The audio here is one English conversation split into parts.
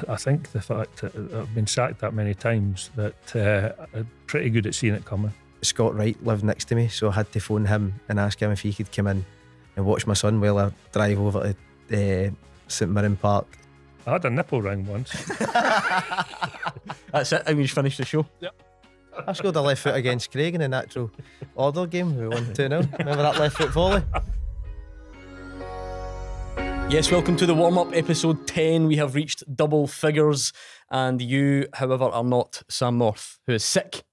I think the fact that I've been sacked that many times, that I'm pretty good at seeing it coming. Scott Wright lived next to me, so I had to phone him and ask him if he could come in and watch my son while I drive over to St Mirren Park. I had a nipple ring once. That's it, and we just finished the show. Yep. I scored a left foot against Craig in a natural order game. We won 2-0. Remember that left foot volley? Yes, welcome to the warm-up, episode 10. We have reached double figures, and you, however, are not Sam North, who is sick.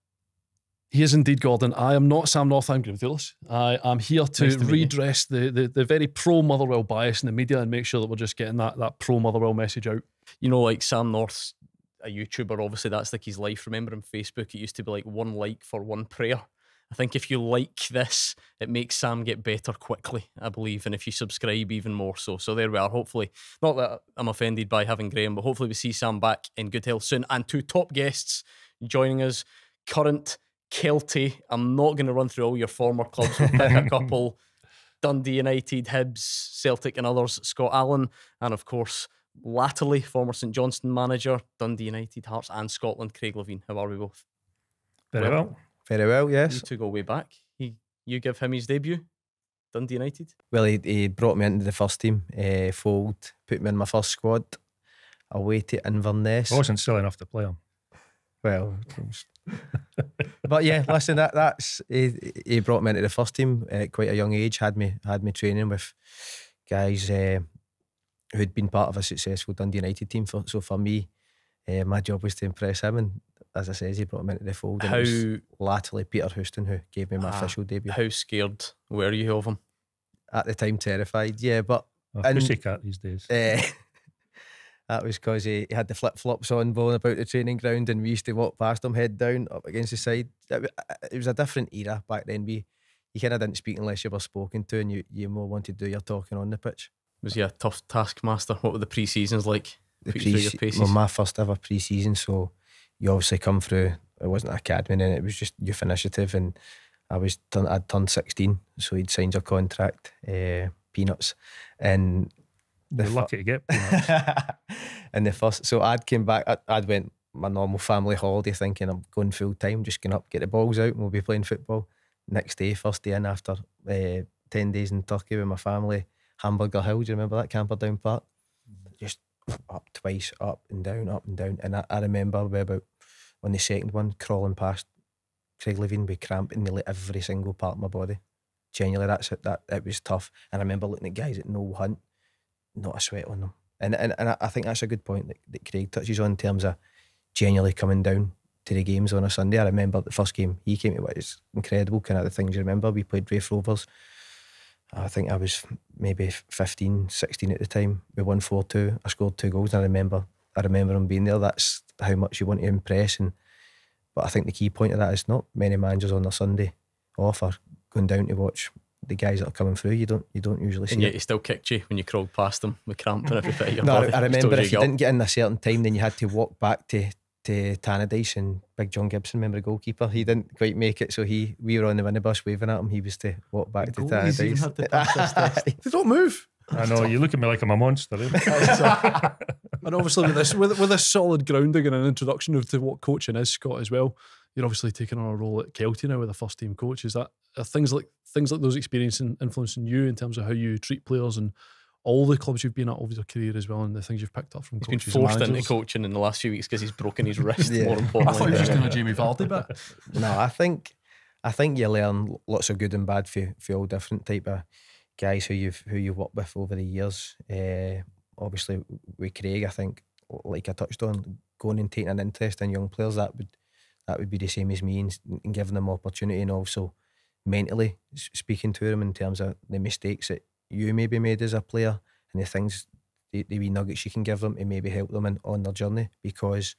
He is indeed, Gordon. I am not Sam North, I'm Graeme Thewliss. I am here to redress the very pro-Motherwell bias in the media and make sure that we're just getting that pro-Motherwell message out. You know, like Sam North's a YouTuber, obviously that's like his life. Remember on Facebook, it used to be like 1 like for 1 prayer. I think if you like this, it makes Sam get better quickly, I believe, and if you subscribe even more so. So there we are, hopefully. Not that I'm offended by having Graeme, but hopefully we see Sam back in good health soon. And 2 top guests joining us, current Kelty. I'm not going to run through all your former clubs. We'll pick a couple. Dundee United, Hibs, Celtic and others. Scott Allan. And of course, latterly, former St Johnstone manager, Dundee United, Hearts and Scotland, Craig Levein. How are we both? Very well. Very well, yes. You 2 go way back. You give him his debut, Dundee United? Well, he brought me into the first team, fold, put me in my first squad, away to Inverness. I wasn't silly enough to play him. Well, but yeah, listen, that's he brought me into the first team at quite a young age. Had me training with guys who'd been part of a successful Dundee United team. So for me, my job was to impress him, and as I said, he brought me into the fold. And it was latterly Peter Houston who gave me my official debut. How scared were you of him? At the time, terrified. Yeah, but Pussycat these days. That was because he had the flip-flops on going about the training ground, and we used to walk past him head down up against the side. It was a different era back then. You kind of didn't speak unless you were spoken to, and you more wanted to do your talking on the pitch. Was he a tough taskmaster? What were the pre-seasons like? Well, my first ever pre-season, so you obviously come through, it wasn't an academy then, it was just youth initiative, and I'd turned 16, so he'd signed a contract, peanuts, and you're lucky to get peanuts. And the first, so I'd came back, I'd went my normal family holiday thinking I'm going full time, just going up, get the balls out and we'll be playing football. Next day, first day in after 10 days in Turkey with my family, Hamburger Hill, do you remember that, Camperdown Park? Just up twice, up and down, and I remember about on the second one crawling past Craig Levein with cramp in nearly every single part of my body. Genuinely, that's it. It was tough. And I remember looking at guys at no hunt, not a sweat on them. And I think that's a good point that Craig touches on in terms of genuinely coming down to the games on a Sunday. I remember the first game he came to, it was incredible, kind of the things you remember. We played Raith Rovers. I think I was maybe 15, 16 at the time. We won 4-2. I scored 2 goals, and I remember him being there. That's how much you want to impress. But I think the key point of that is not many managers on their Sunday off are going down to watch the guys that are coming through. You don't usually see. And yet it. He still kicked you when you crawled past them with cramp and everything. No, I remember if you didn't get in a certain time, then you had to walk back to Tannadice, and Big John Gibson, remember the goalkeeper, he didn't quite make it, so we were on the minibus waving at him. He was to walk back to Tannadice. They don't move. I know, you look at me like I'm a monster. And obviously with this solid grounding and an introduction to what coaching is, Scott, as well, you're obviously taking on a role at Kelty now with a first team coach. Is that things like those experiences influencing you in terms of how you treat players and all the clubs you've been at over your career as well, and the things you've picked up from coaches? He's been forced into coaching in the last few weeks because he's broken his wrist. More importantly, I thought he was just doing a Jamie Vardy bit. No, I think you learn lots of good and bad for all different type of guys who you've worked with over the years. Obviously with Craig, I think, like I touched on, going and taking an interest in young players, that would be the same as me, and giving them opportunity, and also mentally speaking to them in terms of the mistakes that you maybe made as a player, and the things, the wee nuggets you can give them to maybe help them on their journey. Because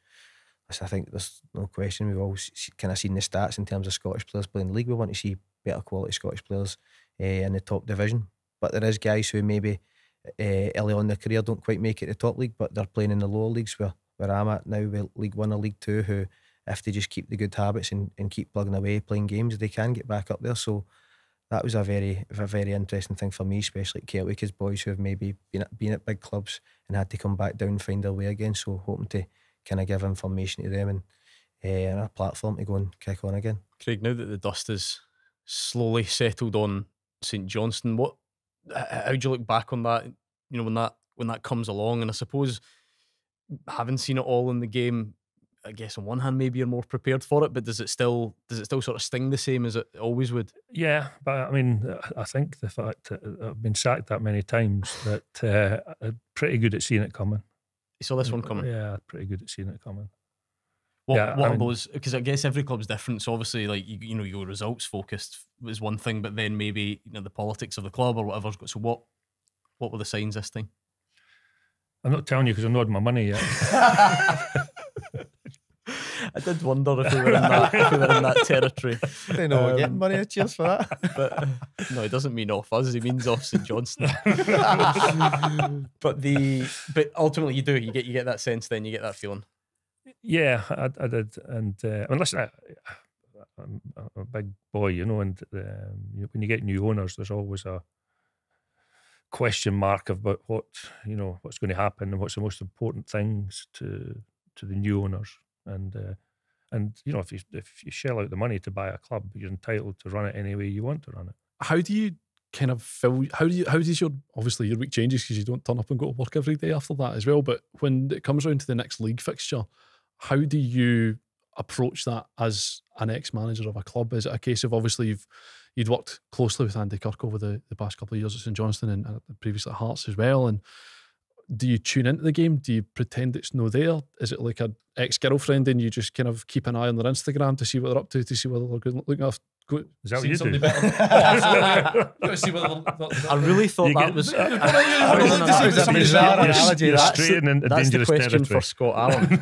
I think there's no question, we've all kind of seen the stats in terms of Scottish players playing the league. We want to see better quality Scottish players in the top division, but there is guys who maybe early on in their career don't quite make it to the top league, but they're playing in the lower leagues where I'm at now, with League 1 or League 2, who, if they just keep the good habits and keep plugging away playing games, they can get back up there. So that was a very interesting thing for me, especially at Kelty, because boys who have maybe been at big clubs and had to come back down and find their way again. So hoping to kind of give information to them and a platform to go and kick on again. Craig, now that the dust has slowly settled on St Johnstone, how do you look back on that? You know, when that comes along, and I suppose having seen it all in the game, I guess on one hand maybe you're more prepared for it, but does it still sort of sting the same as it always would? Yeah, but I mean, I think the fact that I've been sacked that many times that I'm pretty good at seeing it coming. You saw this one coming? Yeah, pretty good at seeing it coming. What are those? Because I guess every club's different. So obviously, like you know, your results focused was one thing, but then maybe the politics of the club or whatever. So what were the signs this time? I'm not telling you because I'm not my money yet. I did wonder if we were in that territory. I don't know, we're getting money. Cheers for that. But no, it doesn't mean off us. He means off St Johnstone. but ultimately, you get that sense. Then you get that feeling. Yeah, I did, and listen, I'm a big boy, you know, and when you get new owners, there's always a question mark about what's going to happen and what's the most important things to the new owners, and you know, if you shell out the money to buy a club, you're entitled to run it any way you want to run it. How do you kind of feel? How does your obviously your week changes because you don't turn up and go to work every day after that as well? But when it comes around to the next league fixture, how do you approach that as an ex-manager of a club? Is it a case of obviously you'd worked closely with Andy Kirk over the past couple of years at St Johnstone and previously at Hearts as well, and do you tune into the game? Do you pretend it's no there? Is it like an ex-girlfriend and you just kind of keep an eye on their Instagram to see what they're up to see whether they're looking after? Is that what you do? I really thought that was a bizarre analogy. That's the question for Scott Allan.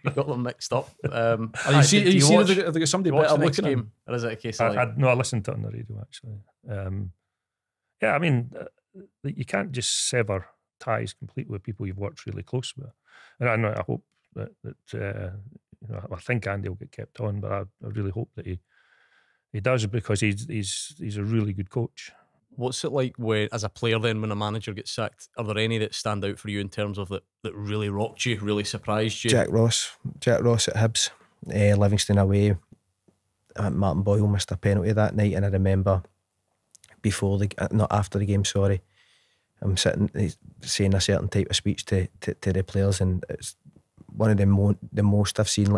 You've got them mixed up. Have you seen have they got somebody better looking game, or is it a case of no, I listened to it on the radio actually. Yeah, I mean, you can't just sever ties completely with people you've worked really close with, and I hope that I think Andy will get kept on, but I really hope that he does, because he's a really good coach. What's it like as a player then when a manager gets sacked? Are there any that stand out for you in terms of that really rocked you, really surprised you? Jack Ross at Hibs, Livingston away. Martin Boyle missed a penalty that night, and I remember not after the game, sorry, I'm sitting saying a certain type of speech to the players, and it's one of the most I've seen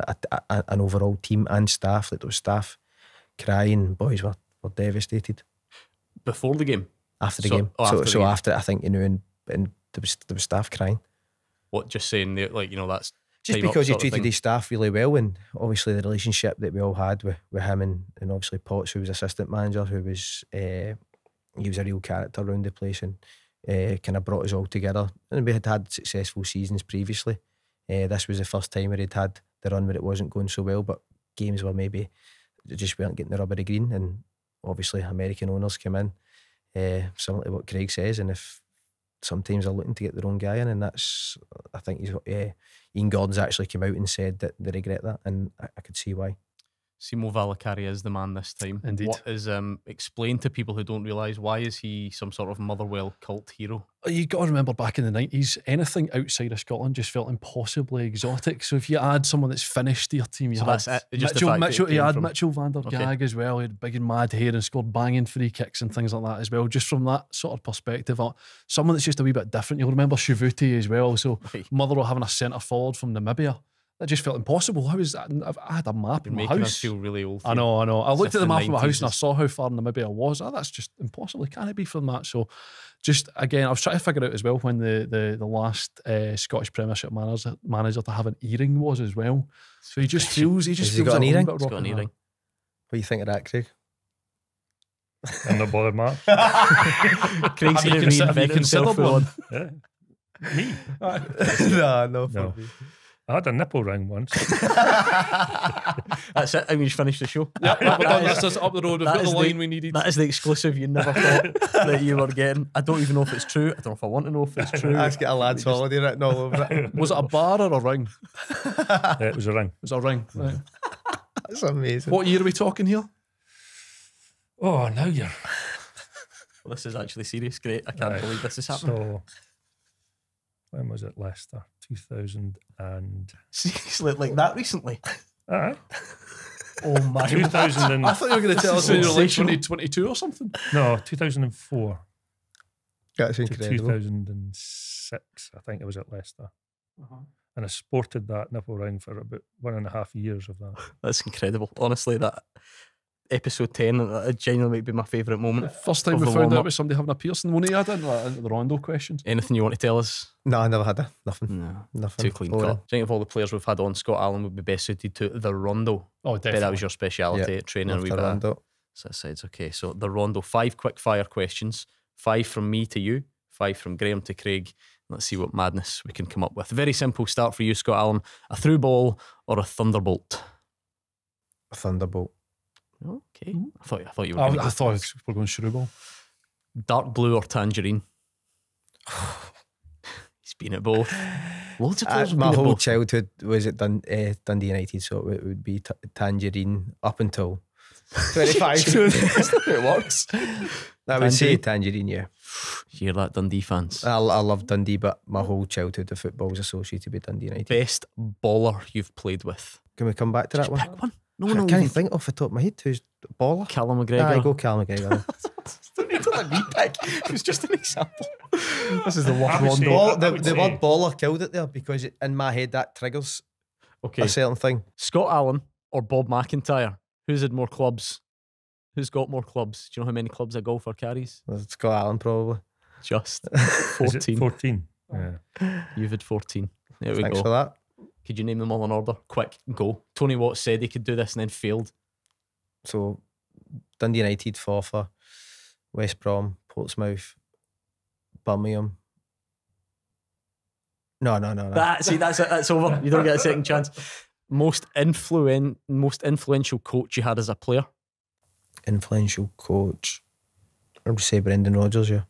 an overall team and staff, like there was staff crying, boys were devastated. Before the game? After the game. After, I think, and there was staff crying. What, just saying that, that's just because he treated his staff really well, and obviously the relationship that we all had with him and obviously Potts, who was assistant manager, who was he was a real character around the place, and kind of brought us all together. And we had successful seasons previously. This was the first time where he'd had the run where it wasn't going so well, but games were maybe they just weren't getting the rubber of green, and obviously American owners came in, similar to what Craig says, and if sometimes they're looking to get their own guy in, and that's, I think Ian Gordon's actually came out and said that they regret that, and I could see why. Simo Valakari is the man this time. Indeed. What is explain to people who don't realise, why is he some sort of Motherwell cult hero? You got to remember, back in the 90s, anything outside of Scotland just felt impossibly exotic. So if you add someone that's finished to your team, you had Mitchell van der Gag as well. He had big and mad hair and scored banging free kicks and things like that as well. Just from that sort of perspective, someone that's just a wee bit different. You'll remember Shivuti as well. So Motherwell having a centre forward from Namibia. That just felt impossible. How is that? I had a map in my house. Us feel really old. I know. I looked at the map in my house and I saw how far Namibia was. That's just impossible. Can it be from that? So, just again, I was trying to figure out as well when the last Scottish Premiership manager to have an earring was as well. So he just feels got an earring. He's got an earring. What do you think of that, Craig? I'm not bothered, Mark. Craig's going to reinvent himself for one. Yeah. Me? No. I had a nipple ring once. That's it. I mean, you finished the show. Yeah, we're done. That's us up the road. We've got the line we needed. That is the exclusive you never thought that you were getting. I don't even know if it's true. I don't know if I want to know if it's true. Let's get a lad's holiday written all over it. Was it a bar or a ring? It was a ring. It was a ring. Right. That's amazing. What year are we talking here? Oh, now you're. Well, this is actually serious. Great. I can't believe this is happening. So, when was it? Leicester, 2000 and. Seriously, like that recently? Aye. Oh my 2000 and, I thought you were going to tell us when you were like 2022 or something. No, 2004 That's to incredible. 2006. I think it was at Leicester. And I sported that nipple ring for about 1.5 years of that. That's incredible. Honestly, that episode 10, that genuinely might be my favourite moment. First time of we the found out warm-up. was somebody having a piercing. When he had into the Rondo questions. Anything you want to tell us? No, I never had it. Nothing. No. Nothing. Too clean Boring. cut. I think of all the players we've had on, Scott Allan would be best suited to the Rondo. Oh, Bet definitely. that was your speciality Yeah, at training. Loved We the Rondo. So sides. Okay, so the Rondo. 5 quick fire questions. 5 from me to you. 5 from Graeme to Craig. Let's see what madness we can come up with. Very simple start for you, Scott Allan. A through ball or a thunderbolt? A thunderbolt. Okay. I thought you were. I gonna go thought for we were going Shrewball. dark blue or tangerine. He's been at both. Loads of players have My been at whole both. childhood was at Dundee United, so it would be tangerine up until 25. That's not how it works. I would say tangerine, yeah. Hear that, Dundee fans? I love Dundee, but my whole childhood of football was associated with Dundee United. Best baller you've played with? Can we come back to that one? Pick one. No I one will can't even think off the top of my head who's the baller. Callum I McGregor. go Cal McGregor. Don't let me pick. It was just an example. This is the worst I would say- Rondo. I would The say- word baller killed it there because in my head that triggers Okay. a certain thing. Scott Allan or Bob McIntyre? Who's had more clubs? Who's got more clubs? Do you know how many clubs a golfer carries? Scott Allan probably. Just Is it 14. 14? Yeah. You've had 14. There we Thanks go. for that. Could you name them all in order? Quick, go. Tony Watts said he could do this and then failed. So Dundee United, Forfar, West Brom, Portsmouth, Birmingham. No. That's over. You don't get a second chance. Most influential coach you had as a player? Influential coach. I would say Brendan Rodgers, yeah.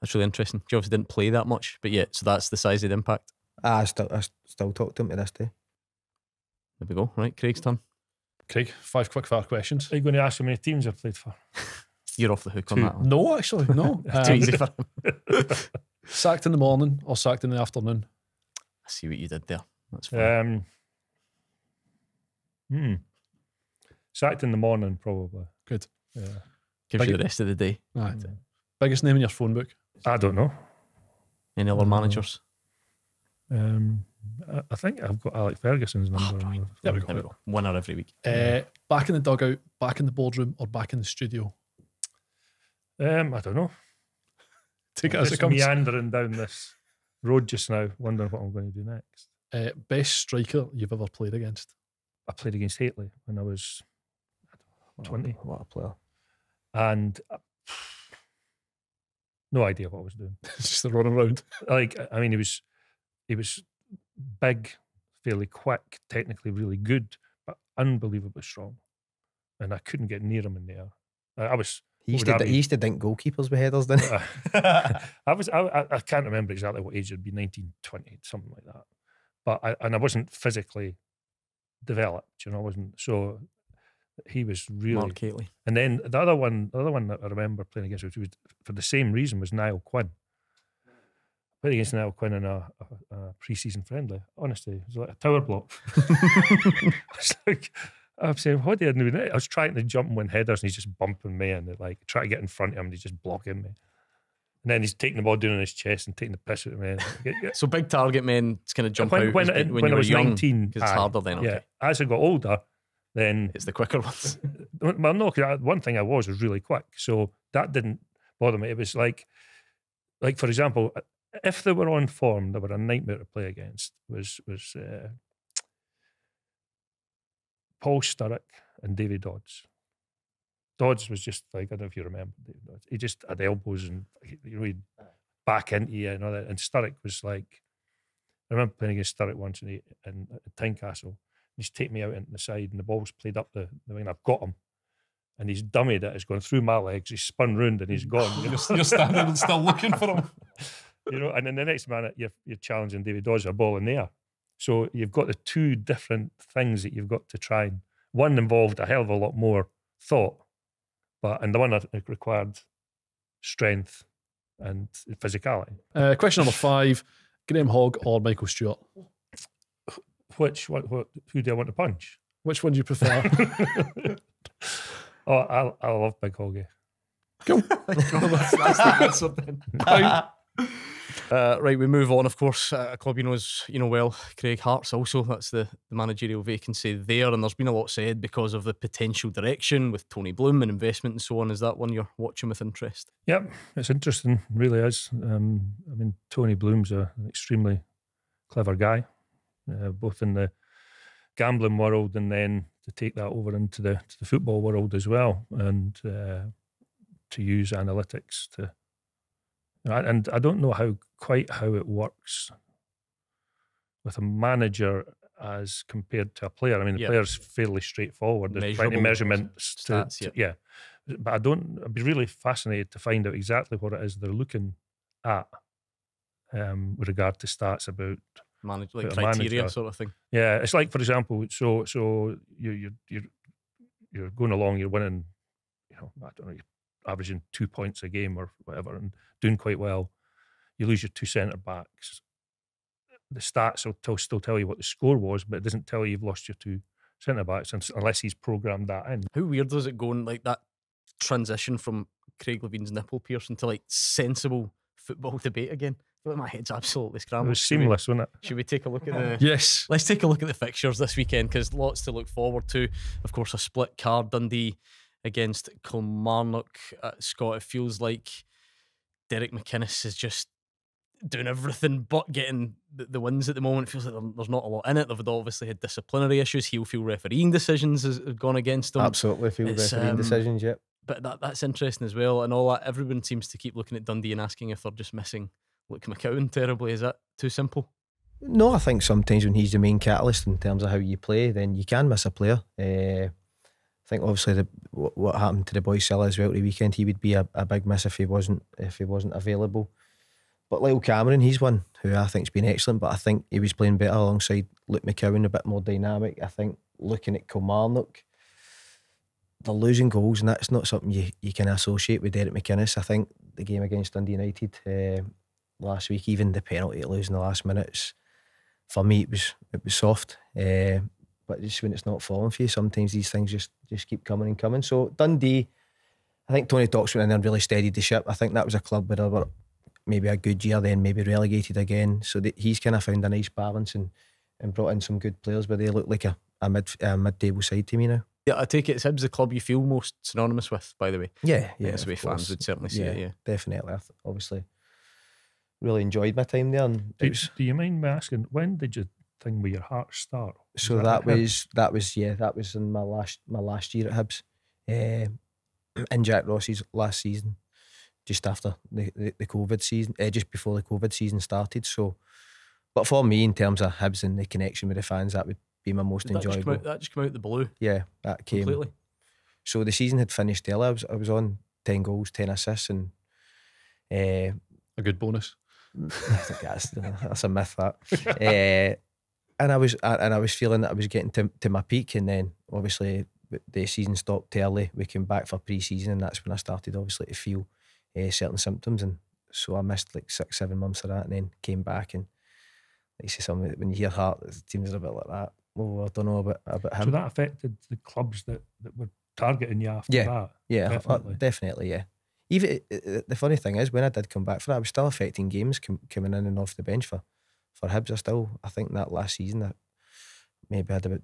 That's really interesting. You obviously didn't play that much, but yeah, so that's the size of the impact. I still talk to him to this day. There we go. Right, Craig's turn. Craig, 5 quick fire questions. Are you going to ask how many teams I've played for? You're off the hook on Two. that one. No, actually, no. Too easy for him. Sacked in the morning or sacked in the afternoon? I see what you did there. That's fine. Sacked in the morning, probably. Good. Yeah. Gives you the rest of the day. Aye. Biggest name in your phone book? I don't know. Any other managers? I think I've got Alex Ferguson's number. There we There we go. go. Winner every week. Back in the dugout, back in the boardroom, or back in the studio? I don't know. Take it I'm as it just comes. meandering down this road just now, wondering what I'm going to do next. Best striker you've ever played against? I played against Hateley when I was 20, What a player. and no idea what I was doing. It's just the running around. Like, I mean, he was big, fairly quick, technically really good, but unbelievably strong, and I couldn't get near him in the air. I was. He what would that he be? used to dink goalkeepers with headers, didn't he? I can't remember exactly what age it'd be, 19, 20, something like that. But I wasn't physically developed, I wasn't. So he was really. Mark Hateley. And then the other one that I remember playing against, which was for the same reason, was Niall Quinn. Played against Niall Quinn in a pre-season friendly. Honestly, it was like a tower block. It's like, I'm saying, what did I do? I was trying to jump and win headers, and he's just bumping me, and like try to get in front of him, and he's just blocking me. And then he's taking the ball down on his chest and taking the piss out of me. So big target men, it's going to jump out when when I you were was young, 19, because it's aye, harder then. Okay. Yeah, as I got older, then It's the quicker ones. well, no, because one thing I was really quick, so that didn't bother me. It was like for example, if they were on form, they were a nightmare to play against. Was Paul Sturrock and Davy Dodds. Dodds was just like, I don't know if you remember Davy Dodds. He just had elbows and he'd back into you and all that. And Sturrock was like, I remember playing against Sturrock once in Tynecastle. He's taken me out into the side and the ball's played up the wing. I've got him. And he's dummied it. It's gone through my legs. He's spun round and he's gone. You're standing and still looking for him. And then the next minute you're challenging David Dodds a ball in the air. So you've got the two different things that you've got to try. And one involved a hell of a lot more thought and the one that required strength and physicality. Question number 5: Graham Hogg or Michael Stewart? Who do I want to punch? Which one do you prefer? I love Big Hoggy. Cool. That's the answer then. Right, we move on. Of course, a club you know well, Craig Hearts. Also, that's the managerial vacancy there, and there's been a lot said because of the potential direction with Tony Bloom and investment and so on. Is that one you're watching with interest? Yep, it's interesting. Really is. I mean, Tony Bloom's an extremely clever guy, both in the gambling world and then to take that over into the football world as well, and to use analytics to. And I don't know quite how it works with a manager as compared to a player. I mean, the player's fairly straightforward. There's plenty of measurements stats, yeah. But I'd be really fascinated to find out exactly what it is they're looking at with regard to stats about criteria manager. Sort of thing. Yeah, it's like, for example, so you're going along, you're winning, I don't know, you're averaging 2 points a game or whatever, and doing quite well. You lose your 2 centre backs. The stats will still tell you what the score was, but it doesn't tell you you've lost your 2 centre backs unless he's programmed that in. How weird is it going like that transition from Craig Levein's nipple piercing to like sensible football debate again? I feel like my head's absolutely scrambled. It was seamless, wasn't it? Should we take a look at the... Yes. Let's take a look at the fixtures this weekend, because lots to look forward to. Of course, a split card, Dundee against Kilmarnock. Scott, it feels like Derek McInnes is just doing everything but getting the wins at the moment. It feels like there's not a lot in it. They've obviously had disciplinary issues. Heel-feel refereeing decisions have gone against them. Absolutely, field refereeing decisions, yep. But that's interesting as well. And all that, everyone seems to keep looking at Dundee and asking if they're just missing Luke McCowan terribly. Is that too simple? No, I think sometimes when he's the main catalyst in terms of how you play, then you can miss a player. I think obviously what happened to the boy Silla as well at the weekend, he would be a big miss if he wasn't available. But Lyle Cameron, he's one who I think's been excellent, but I think he was playing better alongside Luke McCowan, a bit more dynamic. I think looking at Kilmarnock, they're losing goals, and that's not something you can associate with Derek McInnes. I think the game against Dundee United last week, even the penalty to lose in the last minutes, for me it was soft. But just when it's not falling for you, sometimes these things just keep coming and coming. So Dundee, I think Tony Talks went in there and really steadied the ship. I think that was a club where they were maybe a good year, then maybe relegated again. So he's kind of found a nice balance and brought in some good players where they look like a mid-table side to me now. Yeah, I take it it's Hibs the club you feel most synonymous with, by the way. Yeah. That's the way fans would certainly say it, yeah. Definitely. Obviously really enjoyed my time there. And do you mind me asking, when did you thing with your Hearts start? So that was in my last year at Hibs, in Jack Ross's last season, just after the COVID season, just before the COVID season started. So, but for me, in terms of Hibs and the connection with the fans, that would be my most enjoyable. That just came out the blue. Yeah, that came completely. So the season had finished early. I was on 10 goals, 10 assists, and a good bonus. I think that's a myth, that. And I was feeling that I was getting to my peak, and then obviously the season stopped early. We came back for pre-season, and that's when I started obviously to feel certain symptoms, and so I missed like 6-7 months of that, and then came back. And like you say, something when you hear Heart, the teams are a bit like that. Well, I don't know about him. So that affected the clubs that were targeting you after that? Yeah, definitely, yeah. Even the funny thing is, when I did come back for that, I was still affecting games coming in and off the bench for Hibs. I think that last season I maybe had about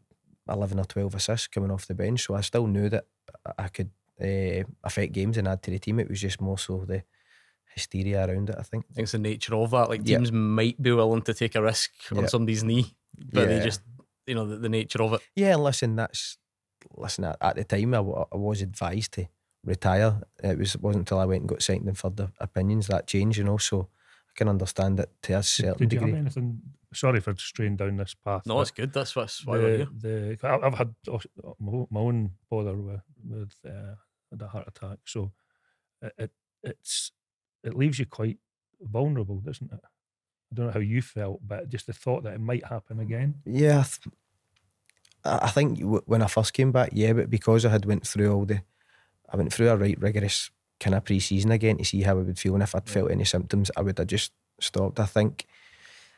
11 or 12 assists coming off the bench, so I still knew that I could affect games and add to the team. It was just more so the hysteria around it, I think. It's the nature of that. Like teams might be willing to take a risk on somebody's knee, but they just, the nature of it. Yeah, and listen, at the time I was advised to retire. It wasn't until I went and got second and third opinions that changed, so I can understand it to a certain degree. Did you have anything? Sorry for straying down this path. No, it's good. That's why we're here. I've had my own bother with the heart attack, so it leaves you quite vulnerable, doesn't it? I don't know how you felt, but just the thought that it might happen again. Yeah, I think when I first came back, but because I had went through all the I went through a right rigorous kind of pre-season again to see how I would feel, and if I'd felt any symptoms, I would have just stopped, I think.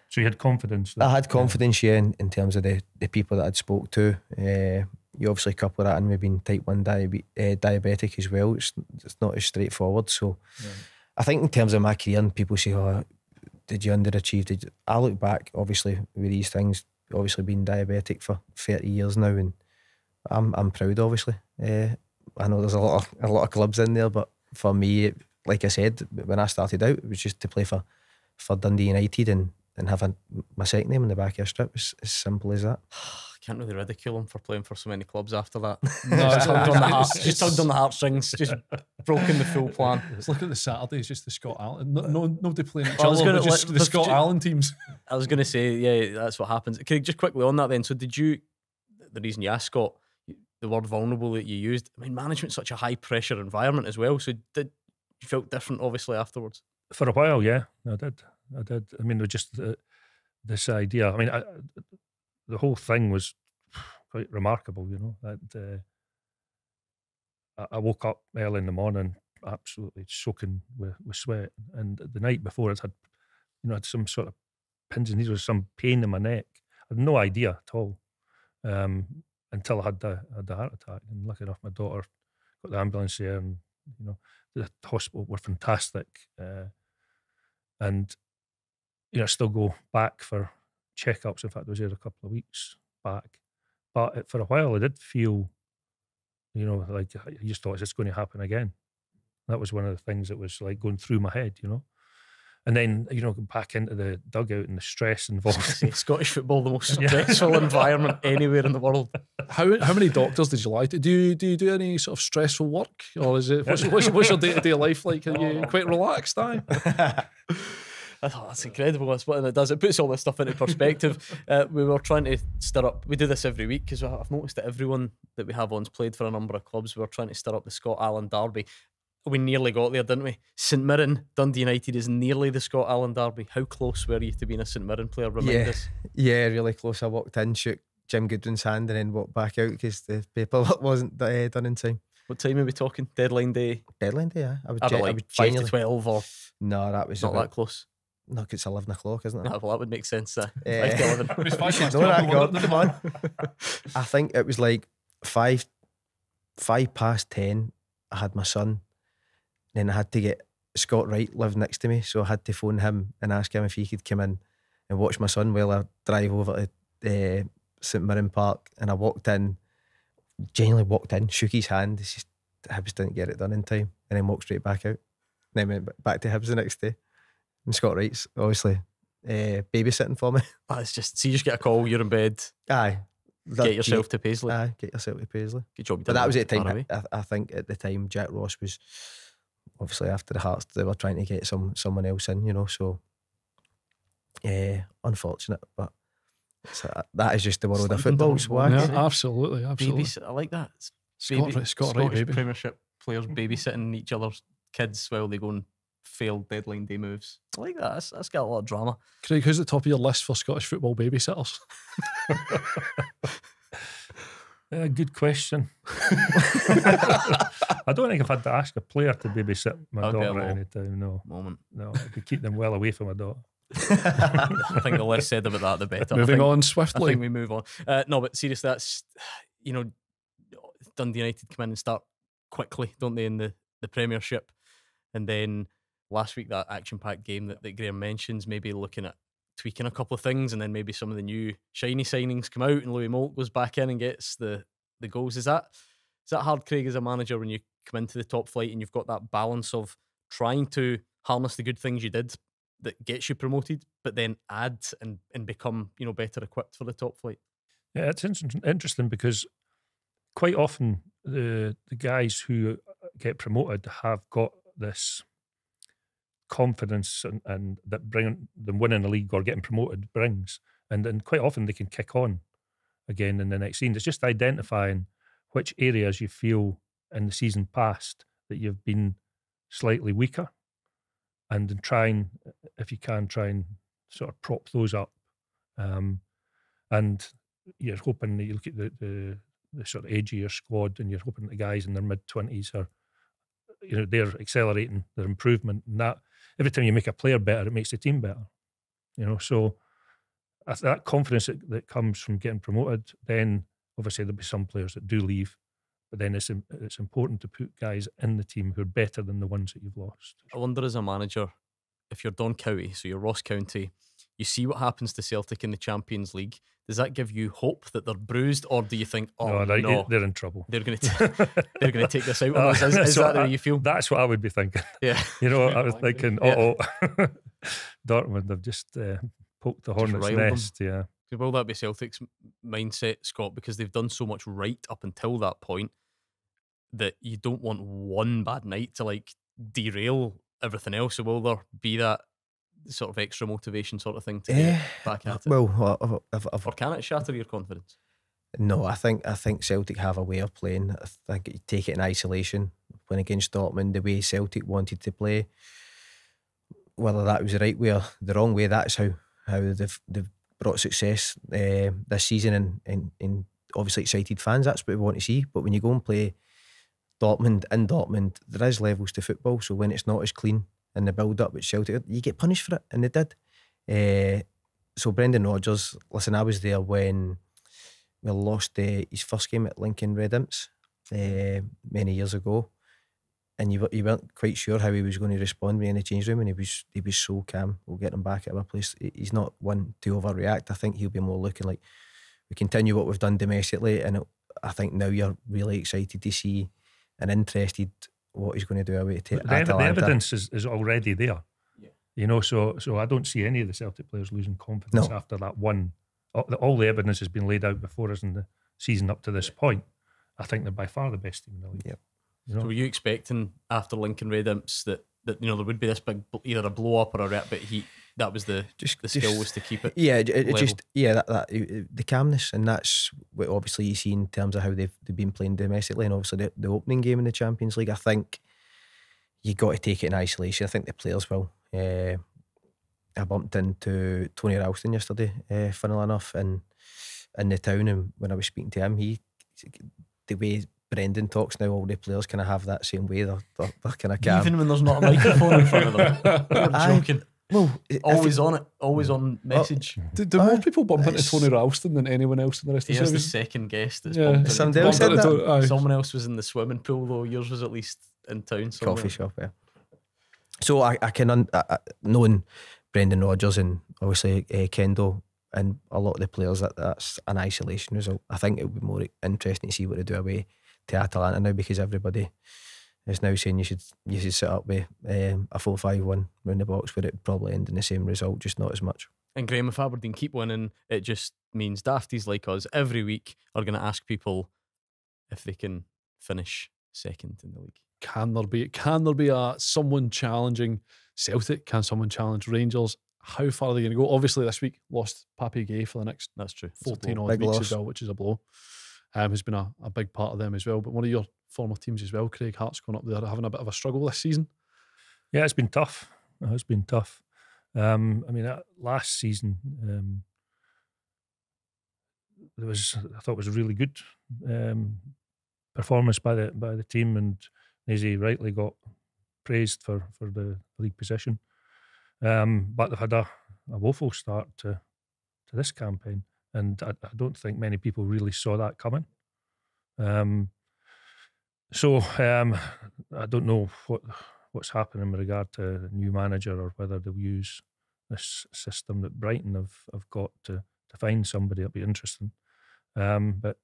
So you had confidence? I had confidence, in terms of the people that I'd spoke to. You obviously couple that in with being type 1 diabetic as well. It's not as straightforward. So I think in terms of my career, and people say, oh, did you underachieve? I look back, obviously, with these things, obviously being diabetic for 30 years now, and I'm proud, obviously. I know there's a lot of clubs in there, but for me, like I said, when I started out, it was just to play for Dundee United and have my second name in the back of your strip. It's as simple as that. Can't really ridicule him for playing for so many clubs after that. Just tugged on the heartstrings, just broken the full plan. It's like at the Saturdays, just the Scott Allan. Nobody playing each other, but just the Scott Allan teams. I was going to say, yeah, that's what happens. Craig, just quickly on that then. So did you, the reason you asked Scott, the word vulnerable that you used, I mean, management's such a high pressure environment as well. So did you felt different, obviously, afterwards? For a while, yeah, I did. I mean, just this idea. I mean, the whole thing was quite remarkable, that I woke up early in the morning absolutely soaking with sweat, and the night before I'd had some sort of pins and needles, some pain in my neck. I had no idea at all until I had the heart attack. And lucky enough, my daughter got the ambulance there, and the hospital were fantastic, and I still go back for checkups. In fact, I was there a couple of weeks back. But for a while, I did feel, like I just thought, is this going to happen again? That was one of the things that was like going through my head, And then, back into the dugout and the stress involved. Scottish football, the most stressful environment anywhere in the world. How many doctors did you lie to? Do you do any sort of stressful work? Or is it, what's your day-to-day life like? Are you quite relaxed, I thought that's incredible. That's what it does. It puts all this stuff into perspective. We were trying to stir up. We do this every week because I've noticed that everyone that we have on's played for a number of clubs. We were trying to stir up the Scott Allan derby. We nearly got there, didn't we? St Mirren, Dundee United is nearly the Scott Allan derby. How close were you to being a St Mirren player? Remind us. Yeah, really close. I walked in, shook Jim Goodwin's hand, and then walked back out because the paperwork wasn't done in time. What time are we talking? Deadline day? Deadline day, yeah. I would 5 to 12 or? No, that was not that close. No, it's 11 o'clock, isn't it? Well, that would make sense. 5 to 11. You should know that, Gordon. Come on. I think it was like 5 past 10. I had my son. Then I had to get Scott Wright lived next to me, so I had to phone him and ask him if he could come in and watch my son while I drive over to St Mirren Park. And I genuinely walked in, shook his hand. It's just Hibs didn't get it done in time, and then walked straight back out. And then went back to Hibs the next day. And Scott Wright's obviously babysitting for me. It's just, so you just get a call, you're in bed. Aye. Get yourself to Paisley. Aye, get yourself to Paisley. Good job. But that was at the time. I think at the time Jack Ross was obviously after the Hearts. They were trying to get someone else in, so unfortunate. But that is just the world of football. Yeah, absolutely. I like that. Scott Wright, baby. Premiership players babysitting each other's kids while they go and fail deadline day moves. I like that. That's got a lot of drama. Craig, who's at the top of your list for Scottish football babysitters? Good question. I don't think I've had to ask a player to babysit my daughter at any time. No, I could keep them well away from my daughter. I think the less said about that, the better. Moving on swiftly. I think we move on. No, but seriously, that's Dundee United come in and start quickly, don't they, in the Premiership, and then last week that action-packed game that Graeme mentions, maybe looking at tweaking a couple of things, and then maybe some of the new shiny signings come out and Louis Moult goes back in and gets the goals. Is that hard, Craig, as a manager, when you come into the top flight and you've got that balance of trying to harness the good things you did that gets you promoted, but then add and become better equipped for the top flight? Yeah, it's interesting because quite often the guys who get promoted have got this confidence and that bring them winning the league or getting promoted brings, and quite often they can kick on again in the next season. It's just identifying which areas you feel in the season past that you've been slightly weaker, and then if you can, try and sort of prop those up. And you're hoping that you look at the sort of age of your squad, and you're hoping the guys in their mid-20s are they're accelerating their improvement, and that every time you make a player better, it makes the team better. So that confidence that comes from getting promoted, then obviously there'll be some players that do leave, but then it's important to put guys in the team who are better than the ones that you've lost. I wonder, as a manager, if you're Don Cowie, so you're Ross County, you see what happens to Celtic in the Champions League. Does that give you hope that they're bruised, or do you think, no, they're in trouble? They're going to take this out on us? Is that the way you feel? That's what I would be thinking. Yeah, I was thinking, Dortmund have just poked the hornet's nest. Yeah. Will that be Celtic's mindset, Scott? Because they've done so much right up until that point that you don't want one bad night to like derail everything else. So will there be that sort of extra motivation sort of thing to get back at it? Well, or can it shatter your confidence? No, I think Celtic have a way of playing. I think you take it in isolation. When against Dortmund, the way Celtic wanted to play, whether that was the right way or the wrong way, that's how they've brought success this season, and obviously excited fans. That's what we want to see. But when you go and play Dortmund in Dortmund, there is levels to football. So when it's not as clean in the build up with Celtic, you get punished for it, and they did. So Brendan Rodgers, listen, I was there when we lost his first game at Lincoln Red Imps many years ago, and you weren't quite sure how he was going to respond in the change room, and he was so calm. We'll get him back at our place. He's not one to overreact. I think he'll be more looking like we continue what we've done domestically, and I think now you're really excited to see and interested what he's going to do away to Atalanta. The evidence is already there. Yeah. So I don't see any of the Celtic players losing confidence after that one. All the evidence has been laid out before us in the season up to this point. I think they're by far the best team in the league. Yep. So were you expecting after Lincoln Red Imps that there would be this big either a blow up or a bit heat? That was the skill was to keep it. Yeah, the calmness, and that's what obviously you see in terms of how they've been playing domestically, and obviously the opening game in the Champions League. I think you got to take it in isolation. I think the players will. I bumped into Tony Ralston yesterday, funnily enough, in the town, and when I was speaking to him, the way Brendan talks now, all the players kind of have that same way. They're kind of calm. Even when there's not a microphone in front of them. I'm joking. Well, always on it, always on message. Do more people bump into Tony Ralston than anyone else in the rest of the service? service? The second guest that's somebody else said that. Someone else was in the swimming pool, though. Yours was at least in town somewhere. Coffee shop, yeah. So I can knowing Brendan Rodgers and obviously Kendo and a lot of the players, that's an isolation result. I think it would be more interesting to see what they do away to Atalanta now, because everybody is now saying you should set up with a 4-5-1 round the box, where it would probably end in the same result, just not as much. And Graeme, if Aberdeen keep winning, it just means dafties like us every week are going to ask people if they can finish second in the league. Can there be someone challenging Celtic? Can someone challenge Rangers? How far are they going to go? Obviously this week lost Papi Gay for the next 14 odd weeks as well, which is a blow. Has been a big part of them as well. But one of your former teams as well, Craig, Hearts, going up there having a bit of a struggle this season. Yeah, it's been tough. It has been tough. Last season I thought it was a really good performance by the team, and Nazy rightly got praised for the league position. But they've had a woeful start to this campaign, and I don't think many people really saw that coming. So I don't know what's happening in regard to the new manager, or whether they'll use this system that Brighton have got to find somebody. It'll be interesting. But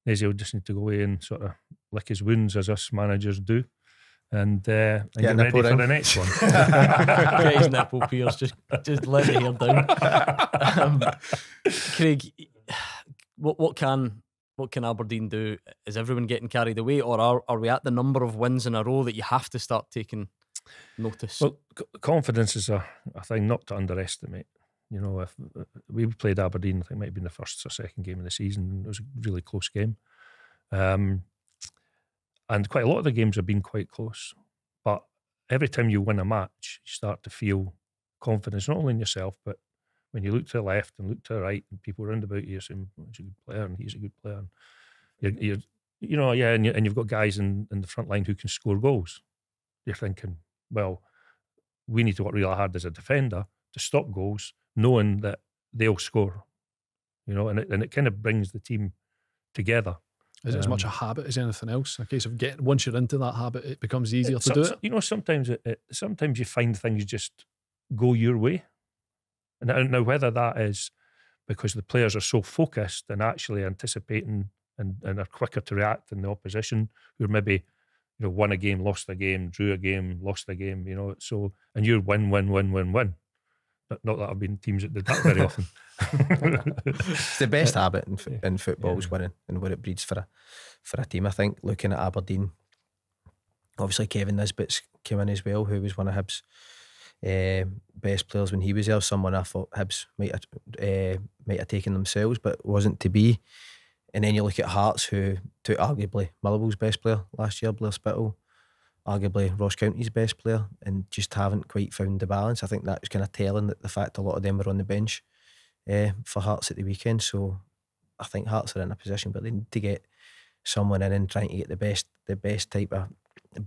Nazy will just need to go away and sort of lick his wounds, as us managers do, and get ready for the next one. Get his nipple pierced, just let the hair down. Craig, what can Aberdeen do? Is everyone getting carried away, or are we at the number of wins in a row that you have to start taking notice? Well, confidence is a thing not to underestimate. If we played Aberdeen, I think it might have been the first or second game of the season. It was a really close game. And quite a lot of the games have been quite close. But every time you win a match, you start to feel confidence, not only in yourself, but when you look to the left and look to the right, and people around about you saying, well, he's a good player and he's a good player. And and you've got guys in the front line who can score goals. you're thinking, well, we need to work really hard as a defender to stop goals, knowing that they'll score, you know, and it kind of brings the team together. Is it as much a habit as anything else? A case of once you're into that habit, it becomes easier to do it? You know, sometimes sometimes you find things just go your way. And now whether that is because the players are so focused and actually anticipating and are quicker to react than the opposition, who are maybe, you know, won a game, lost a game, drew a game, lost a game, you know, so, and you're win. Not that I've been teams that did that very often. It's the best habit in football is winning, and what it breeds for a team. I think looking at Aberdeen, obviously Kevin Nisbet's came in as well, who was one of Hibs' best players when he was there. Someone I thought Hibs might have taken themselves, but wasn't to be. And then you look at Hearts, who took arguably Motherwell's best player last year, Blair Spittle, arguably Ross County's best player, and just haven't quite found the balance. I think that was kind of telling, that the fact a lot of them were on the bench for Hearts at the weekend. So I think Hearts are in a position, but they need to get someone in and trying to get the best type of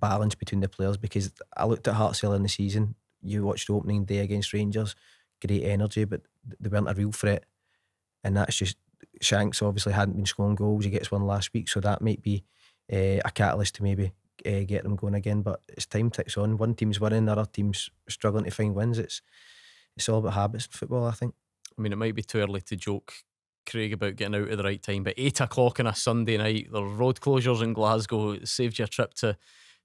balance between the players, because I looked at Hearts earlier in the season. You watched the opening day against Rangers, great energy, but they weren't a real threat, and that's just Shanks obviously hadn't been scoring goals. He gets one last week, so that might be a catalyst to maybe get them going again. But as time ticks on, one team's winning, the other team's struggling to find wins. It's all about habits in football, I think. I mean, it might be too early to joke, Craig, about getting out at the right time, but 8 o'clock on a Sunday night, the road closures in Glasgow, it saved you a trip to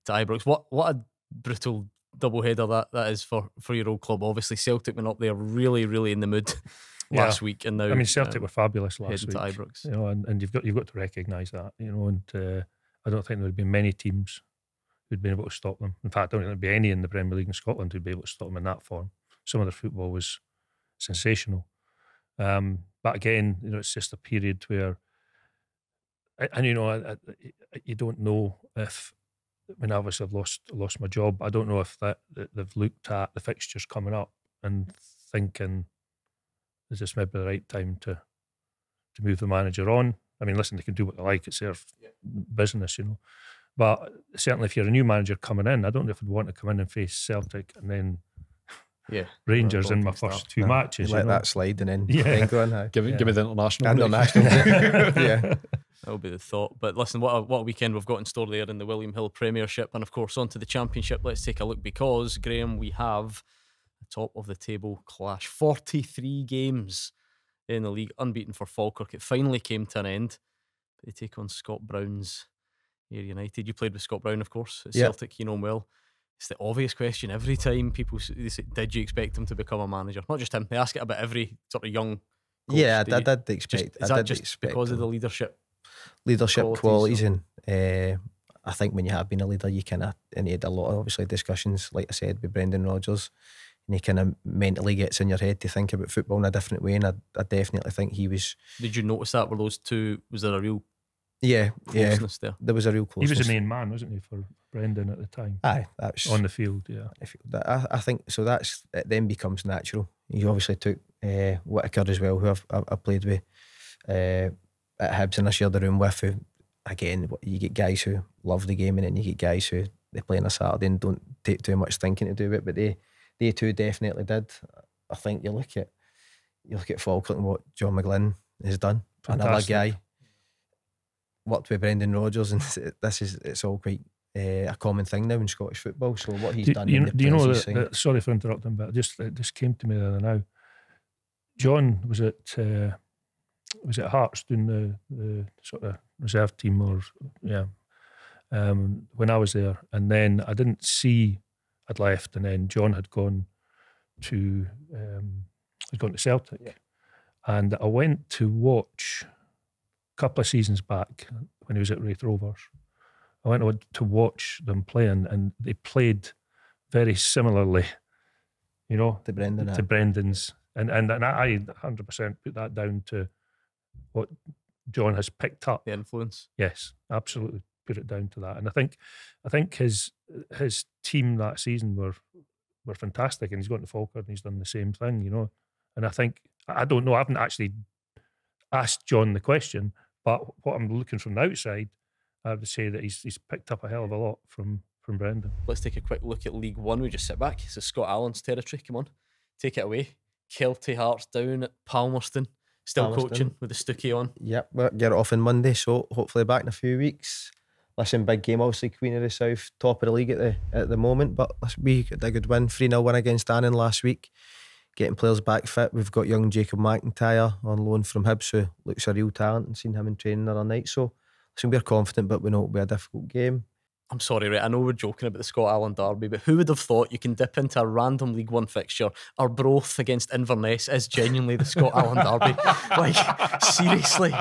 Ibrox. What a brutal doubleheader that is for your old club. Obviously Celtic went up there really in the mood last week, and now I mean, Celtic were fabulous last week to Ibrox, you know, and you've got to recognise that, you know, and I don't think there would be many teams who'd been able to stop them. In fact, I don't think there'd be any in the Premier League in Scotland who'd be able to stop them in that form. Some of their football was sensational, but again, you know, it's just a period where, and you know, you don't know if, when obviously I've lost my job, I don't know if that they've looked at the fixtures coming up and thinking, is this maybe the right time to move the manager on? I mean, listen, they can do what they like, it's their business, you know. But certainly if you're a new manager coming in, I don't know if I'd want to come in and face Celtic and then Rangers in my first two matches. Let that slide and then go on. Give me the international. International. Yeah. That'll be the thought. But listen, what a weekend we've got in store there in the William Hill Premiership, and of course onto the Championship. Let's take a look, because Graeme, we have a top of the table clash. 43 games in the league, unbeaten for Falkirk. It finally came to an end. They take on Scott Brown's Ayr United. You played with Scott Brown, of course, at Celtic. You know him well. It's the obvious question every time people say, did you expect him to become a manager? Not just him, they ask it about every sort of young coach. Yeah, I did expect. Is that just because of the leadership qualities? And I think when you have been a leader, you kind of, and he had a lot of obviously discussions, like I said, with Brendan Rodgers, and he kind of mentally gets in your head to think about football in a different way, and I definitely think he was. Did you notice that? Were those two, was there a real closeness there? There was a real closeness. He was the main man, wasn't he, for Brendan at the time? Aye, that was on the field. Yeah, I think so. It then becomes natural. You obviously took Whittaker as well, who I've played with at Hibs, and I shared the room with. Who, again, you get guys who love the game, and then you get guys who they play on a Saturday and don't take too much thinking to do it. But they two definitely did. I think you look at Falkirk and what John McGlynn has done. Fantastic. Another guy worked with Brendan Rodgers, and it's all quite a common thing now in Scottish football. So what he's done. Do you know that? Sorry for interrupting, but it just came to me the other now. John was at Hearts doing the sort of reserve team, when I was there, and then I didn't see I'd left, and then John had gone to Celtic, and I went to watch a couple of seasons back when he was at Wraith Rovers. I went to watch them playing, and they played very similarly, you know, to Brendan's, and I 100% put that down to what John has picked up. The influence. Yes, absolutely put it down to that. And I think his team that season were fantastic, and he's gone to Falkirk and he's done the same thing, you know. And I don't know, I haven't actually asked John the question, but what I'm looking from the outside, I would say that he's picked up a hell of a lot from from Brendan. Let's take a quick look at League One. We just sit back. It's Scott Allan's territory. Come on, take it away. Kelty Hearts down at Palmerston. Still coaching with the Stookie on. Yep, we'll get it off on Monday, so hopefully back in a few weeks. Listen, big game, obviously Queen of the South, top of the league at the moment, but we got a good win, 3-0 win against Annan last week. Getting players back fit. We've got young Jacob McIntyre on loan from Hibs, who looks a real talent, and seen him in training the other night. So listen, we're confident, but we know it'll be a difficult game. I'm sorry, right? I know we're joking about the Scott Allan derby, but who would have thought you can dip into a random League One fixture? Arbroath against Inverness is genuinely the Scott Allan derby. Like, seriously,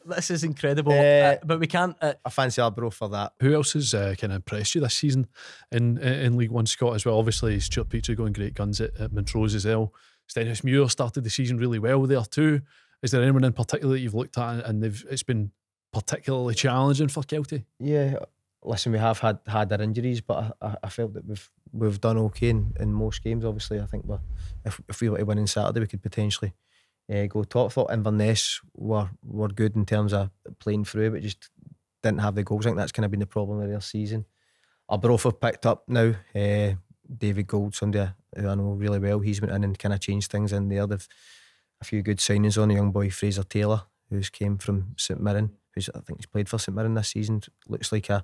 this is incredible. But we can't. I fancy Arbroath for that. Who else has kind of impressed you this season in League One, Scott, as well? Obviously, Stuart Petrie going great guns at Montrose as well. Stenhousemuir started the season really well there too. Is there anyone in particular that you've looked at and it's been particularly challenging for Kelty? Yeah. Listen, we have had our injuries, but I felt that we've done okay in most games. Obviously, I think if we were to win on Saturday, we could potentially go top. Thought Inverness were good in terms of playing through, but just didn't have the goals. I think that's kind of been the problem of their season. Arbroath have picked up now. David Gold, somebody who I know really well, he's went in and kind of changed things in there. They've a few good signings on. A young boy, Fraser Taylor, who's came from St Mirren. I think he's played for St Mirren this season. Looks like going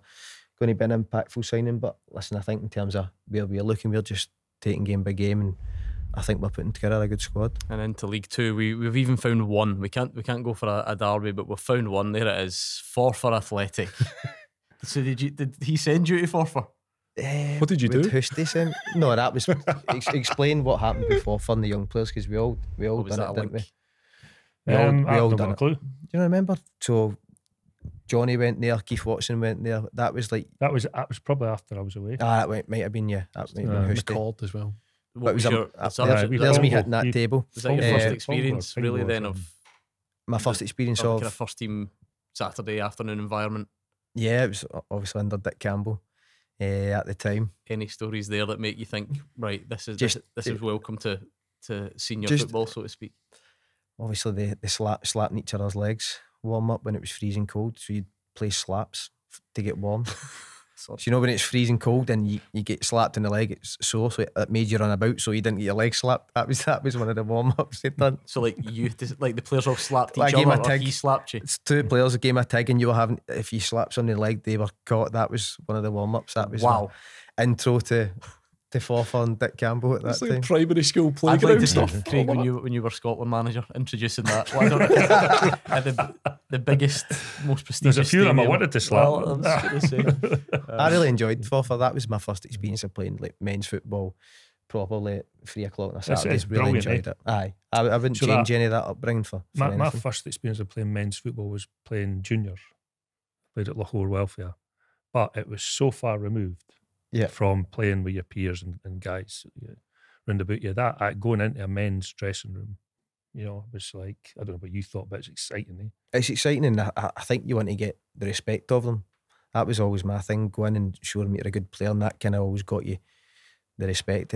to be an impactful signing. But listen, I think in terms of where we're looking, we're just taking game by game, and I think we're putting together a good squad. And into League Two, we've even found one. We can't go for a derby, but we've found one. There it is, Forfar Athletic. So did he send you to Forfar? What did you do? Husty send? No, that was explain what happened before for the young players, because we all done it, didn't we? We all done it. Clue. Do you remember? So Johnny went there, Keith Watson went there. That was probably after I was away. That might have been, yeah. That might have been McCord as well. What was there's me hitting that table. Was that your first experience, really, then, of my first experience of kind of first team Saturday afternoon environment? Yeah, it was obviously under Dick Campbell at the time. Any stories there that make you think, right, this is welcome to senior football, so to speak? Obviously, they slapping each other's legs. Warm up when it was freezing cold, so you'd play slaps to get warm. So you know when it's freezing cold and you get slapped in the leg, it's sore, so it made you run about, so you didn't get your leg slapped. That was one of the warm ups they'd done. So like the players all slapped each other, or he slapped you? It's two players, a game of tag, and you were having, if you slapped somebody in the leg, they were caught. That was one of the warm ups. That was wow. Intro to Forfar and Dick Campbell at that time. Like primary school playground stuff. Craig, when you were Scotland manager, introducing that. Well, I don't know, the biggest, most prestigious. There's a few of them I wanted to slap. Well, I was going to say. I really enjoyed Forfar. That was my first experience of playing like men's football properly at 3 o'clock on a Saturday. It's really enjoyed it. Aye, I wouldn't change any of that upbringing for my first experience of playing men's football was playing juniors. Played at Lochore Welfare, but it was so far removed. Yeah. From playing with your peers and guys round about you. That going into a men's dressing room, it was like, I don't know what you thought, but it's exciting. Eh? It's exciting, and I think you want to get the respect of them. That was always my thing, go in and show them you're a good player, and that kind of always got you the respect.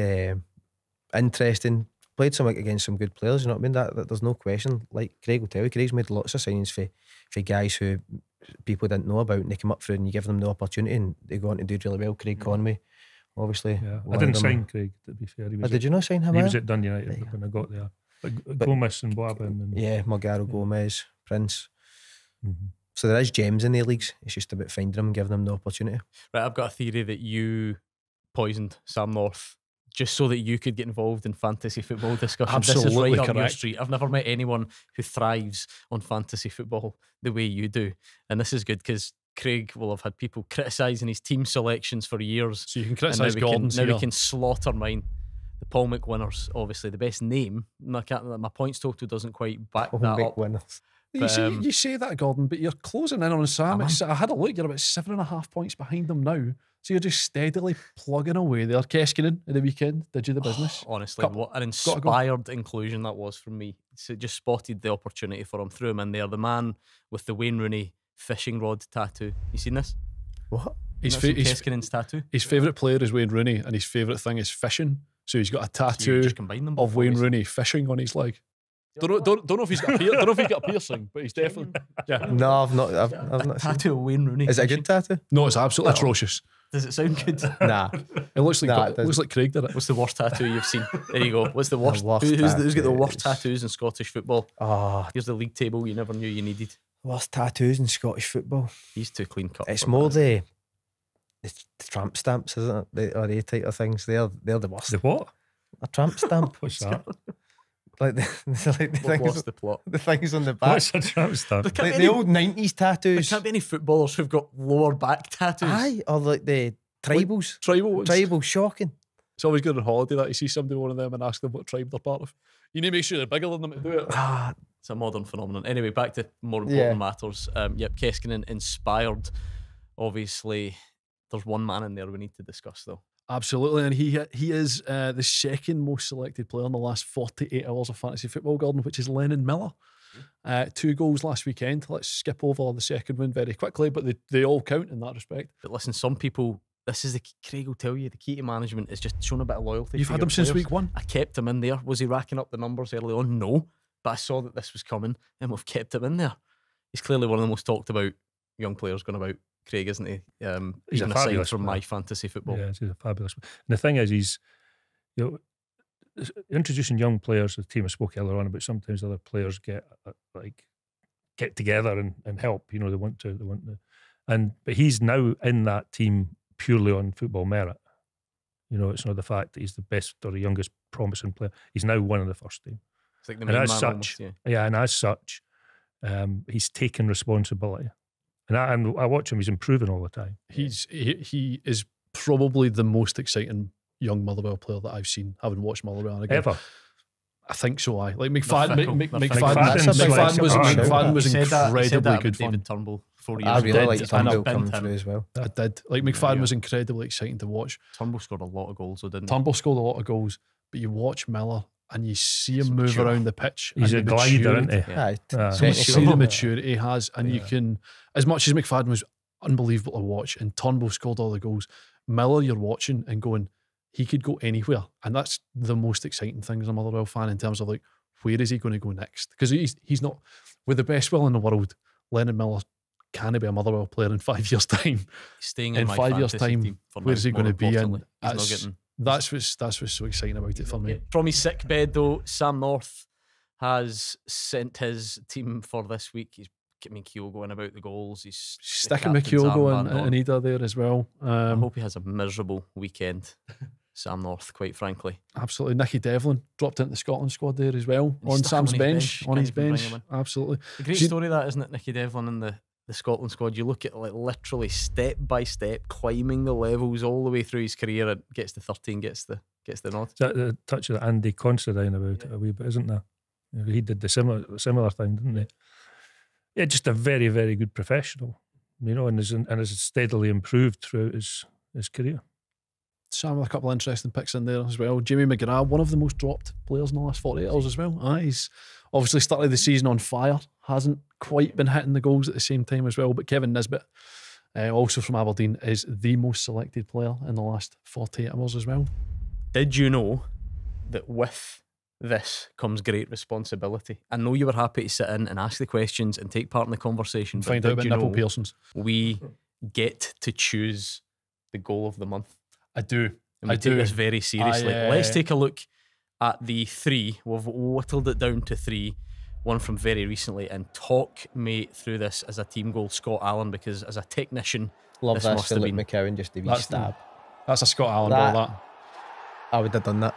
Interesting. Played against some good players, you know what I mean? That there's no question. Like Craig will tell you, Craig's made lots of signings for guys who people didn't know about, and they come up through and you give them the opportunity and they go on to do really well. Craig Conway, obviously. Yeah, I didn't sign Craig, to be fair. Did you not sign him? He was at Dundee United when I got there. But Gomez and Boabin. And Morgaro, Gomez, Prince. Mm-hmm. So there is gems in the leagues. It's just about finding them, giving them the opportunity. Right, I've got a theory that you poisoned Sam North just so that you could get involved in fantasy football discussions. Absolutely, this is right correct. up your street. I've never met anyone who thrives on fantasy football the way you do. And this is good because Craig will have had people criticising his team selections for years. So you can criticise Gordon's now we can slaughter mine. The Paul McWinners, obviously the best name. My points total doesn't quite back that up. Winners. You say that, Gordon, but you're closing in on Sam. I had a look, you're about 7.5 points behind them now. So you're just steadily plugging away there. Keskinen at the weekend, did you the business? Honestly, what an inspired inclusion that was from me. So just spotted the opportunity for him, threw him in there. The man with the Wayne Rooney fishing rod tattoo. You seen this? What? Keskinen's tattoo. His favourite player is Wayne Rooney, and his favourite thing is fishing. So he's got a tattoo of Wayne Rooney fishing on his leg. Don't know if he's got a piercing, but he's definitely. Yeah. No, I've not. I've not tattoo of Wayne Rooney. Is it a good tattoo? No, it's absolutely atrocious. Does it sound good? Nah. It looks like Nah, it looks like Craig did it. What's the worst tattoo you've seen? There you go. What's the worst? worst Who's got the worst tattoos? tattoos in Scottish football? Oh, Here's the league table you never knew you needed. worst tattoos in Scottish football. He's too clean cut. It's for more that. the tramp stamps, isn't it? Or A type of things. They're the worst. The what? A tramp stamp. What's that? like the What was things. the plot? The things on the back. What's a tramp stamp? There can't Like be the any- old 90s there tattoos. can't be any footballers who've got lower back tattoos. Aye, or like the tribals. Tribal ones. Tribal, shocking. It's always good on holiday that you see somebody one of them and ask them what tribe they're part of. You need to make sure they're bigger than them to do it. Ah, It's a modern phenomenon. Anyway, back to more important Yeah. matters. Yep, Keskinen inspired. Obviously, there's one man in there we need to discuss, though. Absolutely, and he is the second most selected player in the last 48 hours of fantasy football, Gordon, which is Lennon Miller. 2 goals last weekend. Let's skip over the second one very quickly, but they all count in that respect. But listen, some people, this is Craig will tell you, the key to management is just showing a bit of loyalty. You've to had your him since players. week 1. I kept him in there. Was he racking up the numbers early on? No. But I saw that this was coming and we've kept him in there. He's clearly one of the most talked about young players going about, Craig, isn't he? He's even a aside fabulous from player. my fantasy football. Yeah, he's a fabulous. And the thing is, he's introducing young players. The team I spoke earlier on about sometimes other players get together and help. They want to, but he's now in that team purely on football merit. It's not the fact that he's the best or the youngest promising player. He's now one of the first team. It's like the And main as man such, almost, yeah. yeah, and as such, he's taken responsibility. And I watch him; he's improving all the time. He is probably the most exciting young Motherwell player that I've seen, having watched Motherwell. And again, Ever. I think so. Like They're McFadden, fickle. They're fickle. McFadden's McFadden was He said that- incredibly he said that good about fun. David Turnbull 4 years I really ago. like did, Turnbull and I've coming pinned through him. as well. I did. Like McFadden was incredibly exciting to watch. Turnbull scored a lot of goals, though, didn't he? Turnbull scored a lot of goals, but you watch Miller and you see him move mature. around the pitch. He's a and the glider, maturity- isn't he? Yeah. Aye. Aye. So you Sure. see the maturity he has, and you Yeah. can, as much as McFadden was unbelievable to watch, and Turnbull scored all the goals, Miller you're watching and going, he could go anywhere, and that's the most exciting thing as a Motherwell fan in terms of like, where is he going to go next? Because he's not, with the best will in the world, Lennon Miller can be a Motherwell player in 5 years' time. He's staying In in my 5 years' fantasy time, team for where's now, he going to more be? And importantly. He's not that's getting... what's so exciting about it for me. From his sick bed, though, Sam North has sent his team for this week. He's getting Kyogo in about the goals. He's Sticking the with captain's Kyogo armband on. and Ida there as well. I hope he has a miserable weekend, Sam North, quite frankly. Absolutely. Nicky Devlin dropped into the Scotland squad there as well. He's On stuck Sam's on his bench. bench. On Can't his even bring bench. him Absolutely. A great Do you- story that, isn't it, Nicky Devlin in the Scotland squad? You look at like literally step by step climbing the levels all the way through his career and gets to 13, gets the nod. Is that the touch of Andy Considine about it a wee bit, isn't there? He did the similar thing, didn't he? Yeah, just a very, very good professional, and has steadily improved throughout his career. Sam with a couple of interesting picks in there as well. Jamie McGrath, one of the most dropped players in the last 48 hours as well. He's obviously started the season on fire. Hasn't quite been hitting the goals at the same time as well. But Kevin Nisbet, also from Aberdeen, is the most selected player in the last 48 hours as well. Did you know that with this comes great responsibility? I know you were happy to sit in and ask the questions and take part in the conversation. Find but out did about you nipple know piercings. we get to choose the goal of the month? I do. And we I take do. this very seriously. I, Let's take a look at the 3. We've whittled it down to 3. One from very recently, and talk me through this as a team goal, Scott Allan, because as a technician, Love this this must for have Luke been. McCowan, just a wee That's- stab. That's a Scott Allan That- ball, that. I would have done that.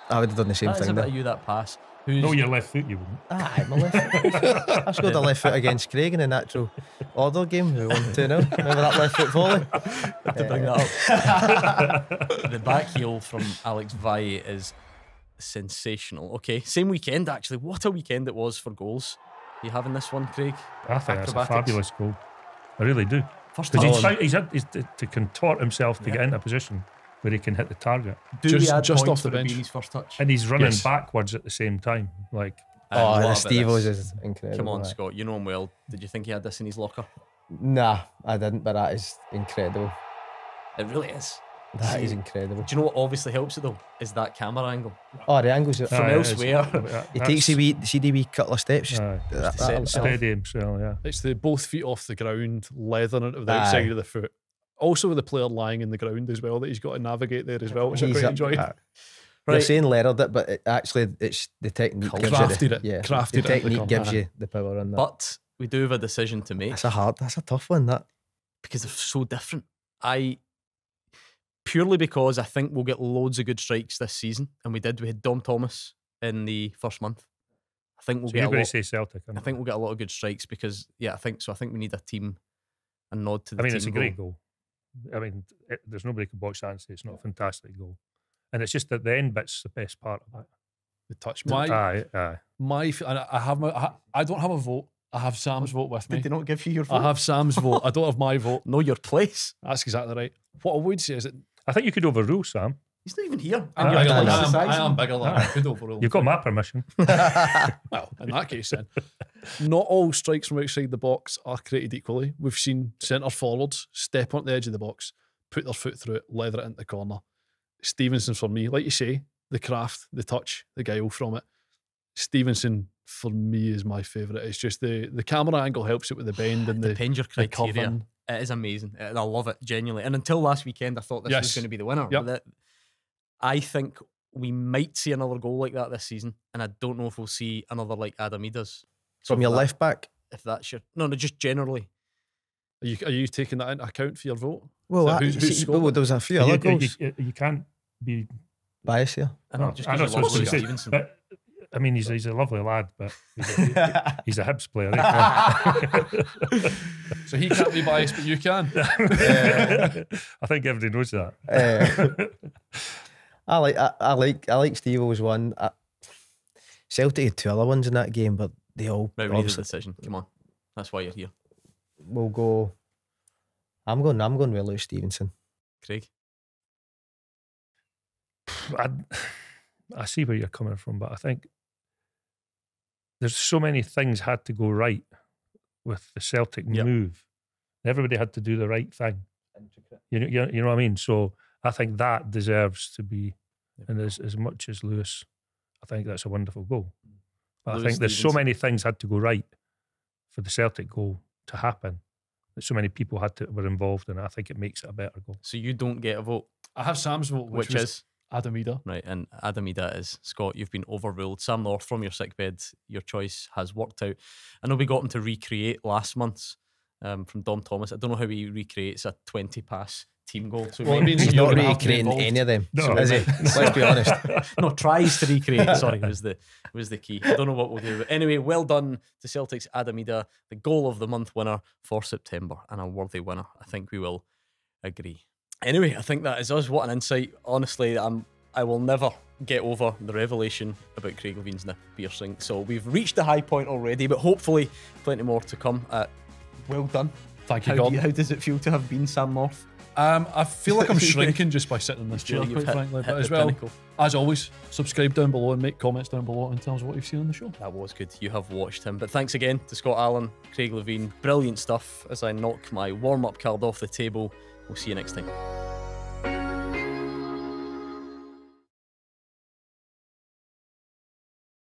I would have done the same That is thing a bit there. of you, that pass. Who's No, your left foot, you wouldn't. Aye, my left foot. I scored a left foot against Craig in a natural order game. We won 2-0. Remember that left foot volley? have to bring that up? The back heel from Alex Valle is sensational. Okay, same weekend actually. What a weekend it was for goals. You having this one, Craig? I think that's a Acrobatics. fabulous goal. I really do. First Because touch. he's to contort himself to get into a position where he can hit the target. Do just- we add just points off the for it bench. being his first touch? And he's running Yes. backwards at the same time. Like, And Oh, what the about Steve-O's this? is incredible. Come on, aye. Scott. You know him well. Did you think he had this in his locker? Nah, I didn't, but that is incredible. It really is. That is See, incredible. Do you know what obviously helps it though? Is that camera angle. Oh, the angles. From aye, elsewhere. He takes the wee couple of steps. Just Aye, that, set himself. steady himself, yeah. It's the both feet off the ground, leathering it with the Aye. outside of the foot. Also with the player lying in the ground as well that he's got to navigate there as well, which I quite enjoyed. You're saying lettered it, but it's the technique. Crafted it. Yeah, Crafted the technique gives you the power on that. But we do have a decision to make. That's a tough one, that. Because they're so different. Purely because I think we'll get loads of good strikes this season, and we did. We had Dom Thomas in the first month. I think we'll get a lot. Say Celtic. I think we'll get a lot of good strikes because I think so. I think we need a nod to the team. It's a great goal. There's nobody can box that and say it's not a fantastic goal, and it's just that the end bit's the best part of it. The touch. Aye. I don't have a vote. I have Sam's vote with me. Did they not give you your vote? I have Sam's vote. I don't have my vote. Know your place. That's exactly right. What I would say is that I think you could overrule Sam. He's not even here. I am bigger than I could overrule. You've got my permission. Well, in that case then. Not all strikes from outside the box are created equally. We've seen centre forwards step on the edge of the box, put their foot through it, leather it into the corner. Stevenson for me, like you say, the craft, the touch, the guile from it. Stevenson for me is my favourite. It's just the camera angle helps it with the bend and the depends your criteria. curving. It is amazing. I love it, genuinely. And until last weekend, I thought this was going to be the winner. Yep. I think we might see another goal like that this season, and I don't know if we'll see another like Adam does. From your left back? If that's your... No, just generally. Are you taking that into account for your vote? Well, there was a few other goals. You can't be biased here. I know, just because you love Stevenson. But, he's a lovely lad, but he's a Hibs player. So he can't be biased, but you can. I think everybody knows that. I like Steve-O's one. Celtic had two other ones in that game, but they all. Right, we need a decision. Come on, that's why you're here. We'll go. I'm going with Lewis Stevenson. Craig. I see where you're coming from, but I think there's so many things had to go right with the Celtic move. Everybody had to do the right thing. You know what I mean? So I think that deserves to be, and as much as Lewis, I think that's a wonderful goal. But I think there's so many things had to go right for the Celtic goal to happen. That so many people were involved in it. I think it makes it a better goal. So you don't get a vote? I have Sam's vote, which is Adam Idah. Right, and Adam Idah is Scott. You've been overruled. Sam North from your sickbed. Your choice has worked out. I know we got him to recreate last month's from Dom Thomas. I don't know how he recreates a 20-pass team goal. So it means he's not recreating any of them. No, is it? Let's be honest. No, tries to recreate. Sorry, was the key. I don't know what we'll do. But anyway, well done to Celtic's Adam Idah, the goal of the month winner for September, and a worthy winner. I think we will agree. Anyway, I think that is us. What an insight. Honestly, I will never get over the revelation about Craig Levein's nip piercing. So we've reached the high point already, but hopefully plenty more to come. Well done. Thank you, Gordon. How does it feel to have been Sam North? I feel like I'm shrinking just by sitting in this chair, quite frankly. But as well, as always, subscribe down below and make comments down below and tell us what you've seen on the show. That was good. You have watched him. But thanks again to Scott Allan, Craig Levein. Brilliant stuff as I knock my warm-up card off the table. We'll see you next time.